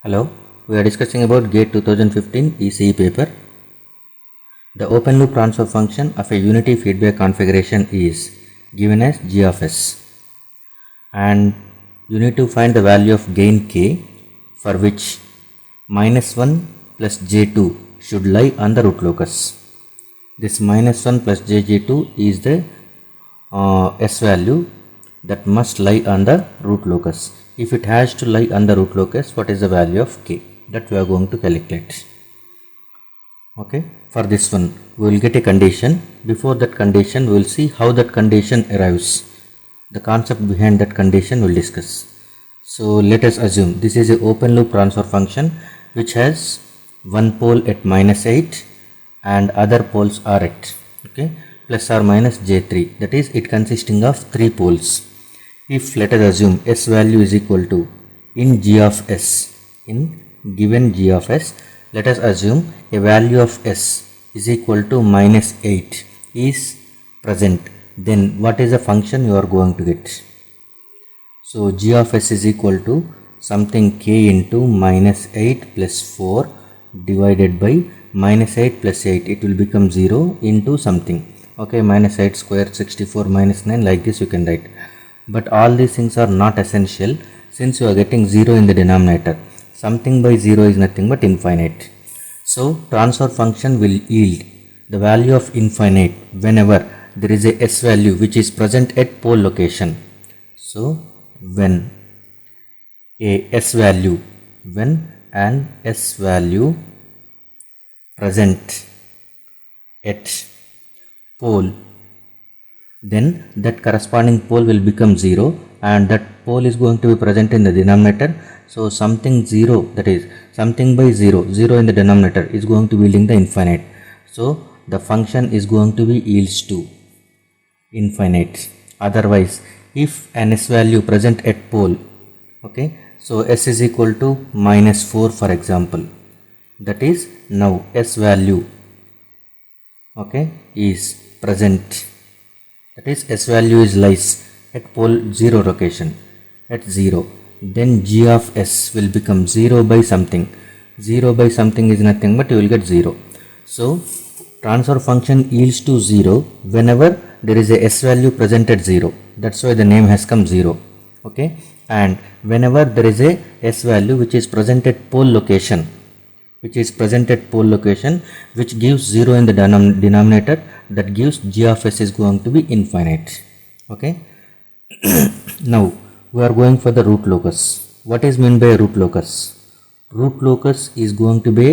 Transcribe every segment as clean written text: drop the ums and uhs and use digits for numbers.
Hello, we are discussing about GATE 2015 ECE paper. The open loop transfer function of a unity feedback configuration is given as g of s, and you need to find the value of gain k, for which -1 plus j2 should lie on the root locus. This -1 plus j2 is the s value that must lie on the root locus. If it has to lie on the root locus, what is the value of k? That we are going to calculate. Okay, for this one we will get a condition. Before that condition, we will see how that condition arrives. The concept behind that condition we will discuss. So let us assume this is an open loop transfer function which has one pole at -8 and other poles are at plus or minus j3. That is, it consisting of 3 poles. If let us assume s value is equal to, in g of s, in given g of s, let us assume a value of s is equal to -8 is present, then what is the function you are going to get? So g of s is equal to something k into -8 plus 4 divided by -8 plus 8, it will become 0 into something. Okay, -8 square 64 minus 9, like this you can write. But all these things are not essential, since you are getting 0 in the denominator. Something by 0 is nothing but infinite. So transfer function will yield the value of infinite whenever there is a s value which is present at pole location. So when an s value present at pole, then that corresponding pole will become 0 and that pole is going to be present in the denominator. So something 0, that is something by 0 in the denominator, is going to be yielding the infinite. So the function is going to be yields to infinite. Otherwise, if an s value present at pole, okay, so s is equal to -4 for example, that is now s value is present, that is s value is lies at pole 0 location, at 0, then g of s will become 0 by something. 0 by something is nothing but you will get 0. So transfer function yields to 0 whenever there is a s value present at 0. That's why the name has come 0. Okay, and whenever there is a s value which is present at pole location, which gives 0 in the denominator, that gives g of s is going to be infinite. Okay, now we are going for the root locus. What is meant by root locus? Root locus is going to be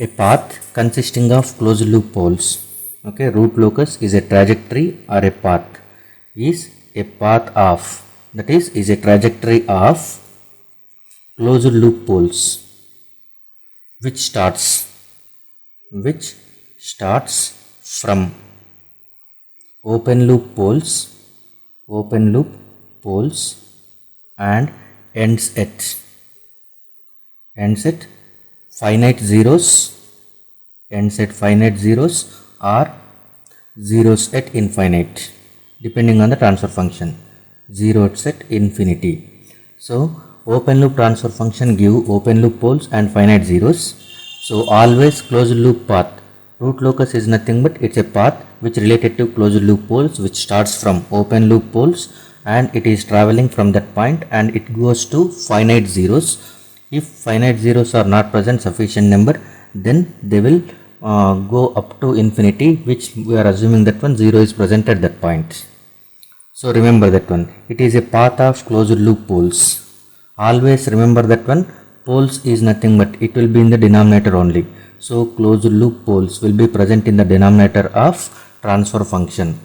a path consisting of closed loop poles. Okay, root locus is a trajectory or a path, is a path of, that is a trajectory of closed loop poles which starts from open loop poles and ends at finite zeros, or zeros at infinite, depending on the transfer function. 0 at infinity. So open loop transfer function give open loop poles and finite zeros. So always closed loop path, root locus is nothing but it's a path which related to closed loop poles, which starts from open loop poles and it is traveling from that point and it goes to finite zeros. If finite zeros are not present sufficient number, then they will go up to infinity, which we are assuming that 0 is present at that point. So remember that one, it is a path of closed loop poles. Always remember that one, poles is nothing but it will be in the denominator only. So closed loop poles will be present in the denominator of transfer function,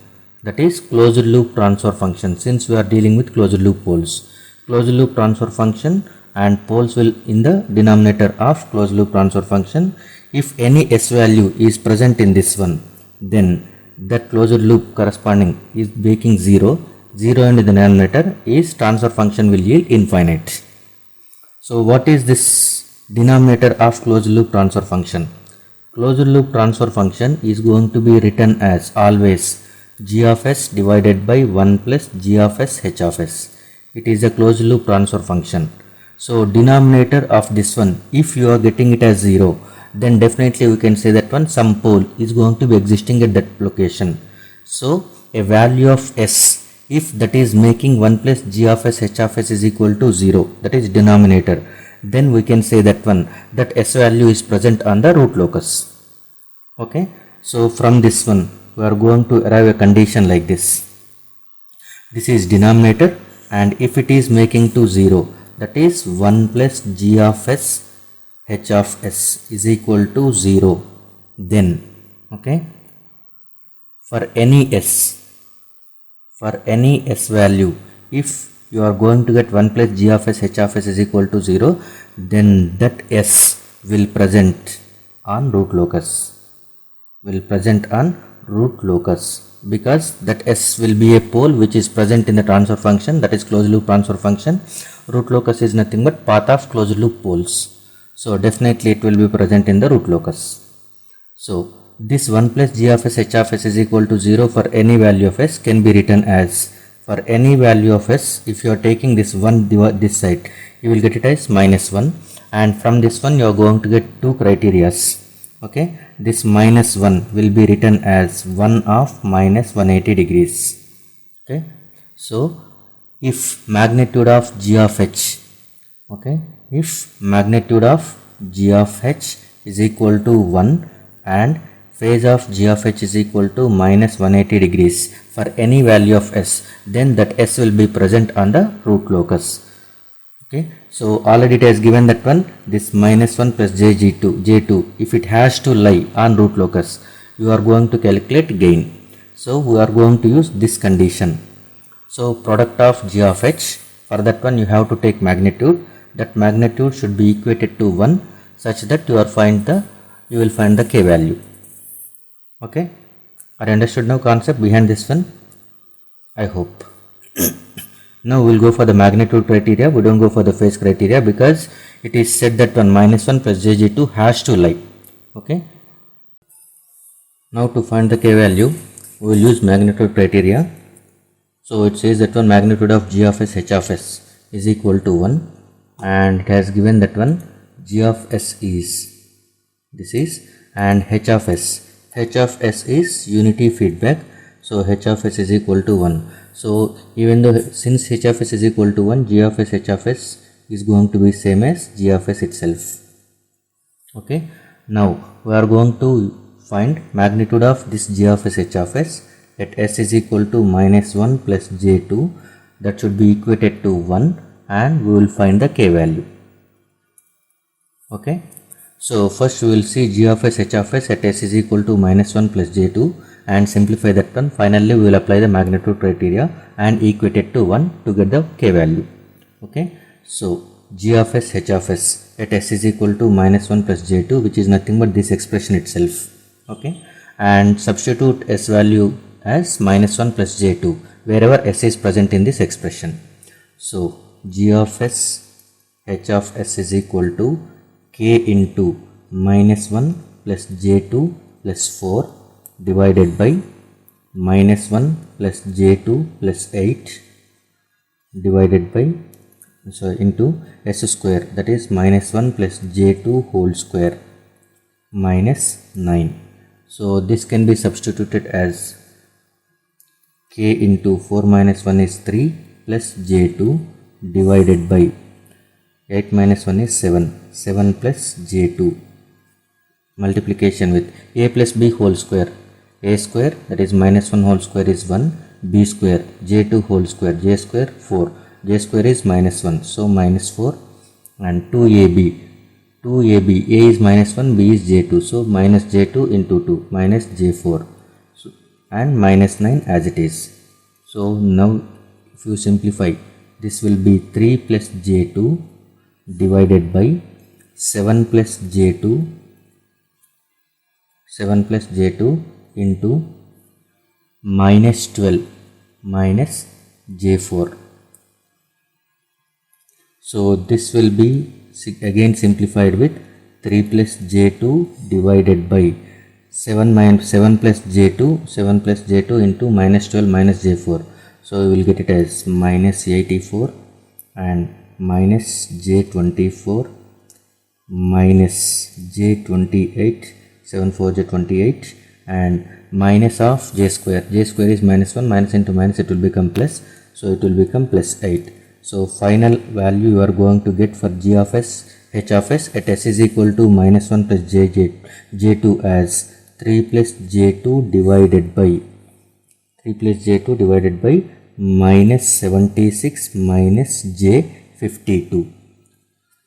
that is closed loop transfer function. Since we are dealing with closed loop poles, closed loop transfer function and poles will in the denominator of closed loop transfer function. If any s value is present in this one, then that closed loop corresponding is making 0 in the denominator, is transfer function will yield infinite. So what is this denominator of closed loop transfer function? Closed loop transfer function is going to be written as always g of s divided by 1 plus g of s h of s. It is a closed loop transfer function. So denominator of this one, if you are getting it as 0, then definitely we can say that one some pole is going to be existing at that location. So a value of s, if that is making 1 plus g of s h of s is equal to 0, that is denominator, then we can say that one that s value is present on the root locus. Okay, so from this one we are going to arrive a condition like this. This is denominator, and if it is making to 0, that is 1 plus g of s h of s is equal to 0, then okay, for any s value, if you are going to get 1 plus g of s h of s is equal to 0, then that s will present on root locus, because that s will be a pole which is present in the transfer function, that is closed loop transfer function. Root locus is nothing but path of closed loop poles, so definitely it will be present in the root locus. So this 1 plus g of s h of s is equal to 0 for any value of s can be written as, for any value of s, if you are taking this 1 this side, you will get it as -1, and from this one you are going to get two criterias. Okay, this -1 will be written as 1 of minus 180 degrees. Okay, so if magnitude of g of h, okay, if magnitude of g of h is equal to 1 and phase of g of h is equal to minus 180 degrees for any value of s, then that s will be present on the root locus. Okay, so already it has given that one, this -1 plus j2, if it has to lie on root locus, you are going to calculate gain. So we are going to use this condition. So product of g of h, for that one you have to take magnitude. That magnitude should be equated to 1 such that you will find the k value. Okay, are you understood now concept behind this one? I hope. Now we will go for the magnitude criteria. We don't go for the phase criteria because it is said that one -1 plus jj2 has to lie. Okay. Now to find the k value, we will use magnitude criteria. So it says that one magnitude of g of s h of s is equal to 1, and it has given that one g of s is this is, and h of s is unity feedback. So h of s is equal to 1. So even though since h of s is equal to 1, g of s h of s is going to be same as g of s itself. Okay. Now we are going to find magnitude of this g of s h of s at s is equal to -1 plus j2, that should be equated to 1, and we will find the k value. Okay. So first we will see g of s h of s at s is equal to -1 plus j2 and simplify that one. Finally we will apply the magnitude criteria and equate it to 1 to get the k value. Okay. So g of s h of s at s is equal to -1 plus j2, which is nothing but this expression itself. Okay. And substitute s value as -1 plus j2 wherever s is present in this expression. So g of s h of s is equal to k into -1 plus j2 plus 4 divided by -1 plus j2 plus 8 divided by into s square, that is -1 plus j2 whole square minus 9. So this can be substituted as k into 4 minus 1 is 3 plus j2 divided by 8 minus 1 is 7 plus j2 multiplication with a plus b whole square, a square, that is -1 whole square is 1, b square, j2 whole square, j square 4, j square is -1, so -4, and 2ab, a is -1, b is j2, so minus j2 into 2 minus j4, so, and -9 as it is. So now if you simplify, this will be 3 plus j2 divided by 7 plus j2 into -12 minus j4. So this will be again simplified with 3 plus j2 divided by 7 plus j2 into -12 minus j4. So we will get it as -84 and minus j24 minus j28, 7 4 j28, and minus of j square. J square is minus 1, minus into minus it will become plus, so it will become plus 8. So final value you are going to get for g of s, h of s at s is equal to minus 1 plus j2 as 3 plus j2 divided by minus 76 minus j52.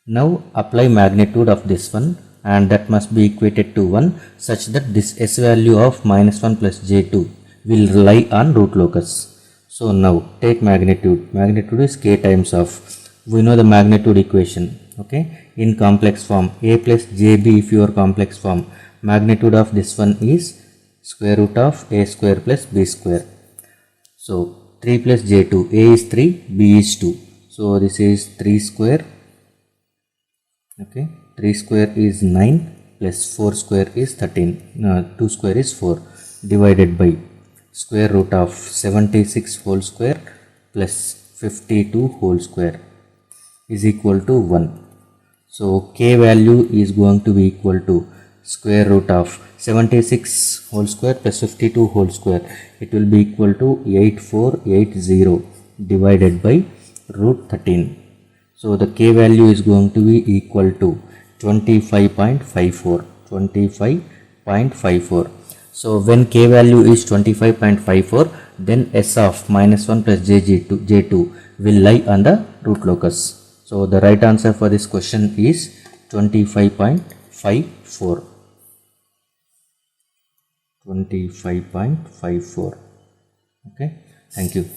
Now apply magnitude of this one, and that must be equated to 1 such that this s value of minus 1 plus j2 will lie on root locus. So now take magnitude. Magnitude is k times of, we know the magnitude equation, okay, in complex form a plus jb. If your complex form, magnitude of this one is square root of a square plus b square. So 3 plus j2, a is 3, b is 2, so this is 3 square, okay, 3 square is 9 plus 4 square is 13, 2 square is 4, divided by square root of 76 whole square plus 52 whole square is equal to 1. So k value is going to be equal to square root of 76 whole square plus 52 whole square. It will be equal to 8480 divided by root 13. So the k value is going to be equal to 25.54. So when k value is 25.54, then s of minus 1 plus j2 will lie on the root locus. So the right answer for this question is 25.54. 25.54. Okay, thank you.